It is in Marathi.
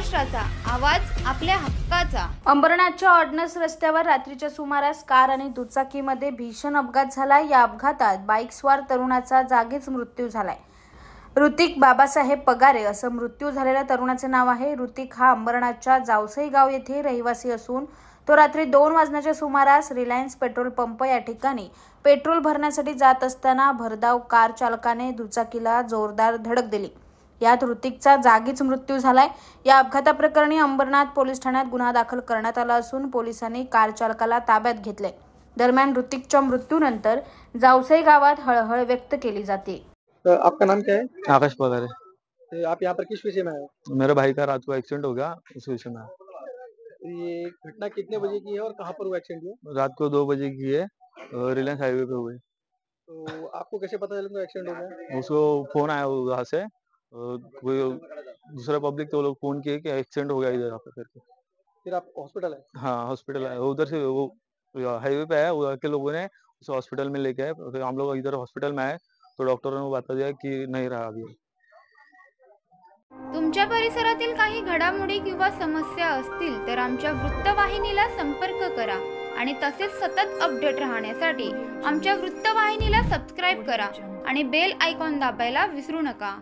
महाराष्ट्राचा आवाज आपल्या हक्काचा। अंबरनाथच्या ऑर्डनन्स रस्त्यावर रात्रीच्या सुमारास कार आणि दुचाकीमध्ये भीषण अपघात झाला। या अपघातात बाईकस्वार तरुणाचा जागीच मृत्यू झालाय। ऋतिक बाबासाहेब पगारे असं मृत्यू झालेल्या तरुणाचे नाव आहे। ऋतिक हा अंबरनाथच्या जावसई गाव येथे रहिवासी असून तो रात्री 2 वाजण्याच्या सुमारास रिलायन्स पेट्रोल पंप या ठिकाणी पेट्रोल भरण्यासाठी जात असताना भरधाव कार चालकाने दुचाकीला जोरदार धडक दिली। यात ऋतिकचा जागीच मृत्यू झालाय। या अपघाताप्रकरणी अंबरनाथ पोलीस ठाण्यात गुन्हा दाखल करण्यात आला असून पोलिसांनी कार चालकाला ताब्यात घेतले। दरम्यान ऋतिकच्या मृत्यूनंतर जावसई गावात हळहळ व्यक्त केली जाते। आपका नाम क्या है? आकाश पगारे। आप यहाँ पर किस विषय में आए? मेरे भाई का रात को एक्सीडेंट हो गया, उस विषय में। ये घटना कितने बजे की है और कहाँ पर हुआ एक्सीडेंट हुआ? रात को 2 बजे की है, रिलायंस हाईवे पे हुई। तो आपको कैसे पता चला कि एक्सीडेंट हो गया? उसको फोन आया वहाँ से, कोई दूसरा पब्लिक तो लोग फोन किए कि एक्सीडेंट हो गया इधर पे करके। फिर आप हॉस्पिटल आए? हाँ, हॉस्पिटल आए, उधर से वो हाईवे पे आया, उधर के लोगों ने उसे हॉस्पिटल में लेके आए। फिर हम लोग इधर हॉस्पिटल में आए तो डॉक्टरों ने बता दिया कि नहीं रहा अभी। तुमच्या परिसरातील काही घडामोडी किंवा समस्या असतील तर आमच्या वृत्तवाहिनीला संपर्क करा आणि तसेच सतत अपडेट राहण्यासाठी आमच्या वृत्तवाहिनीला सबस्क्राइब करा आणि बेल आयकॉन दाबायला विसरू नका।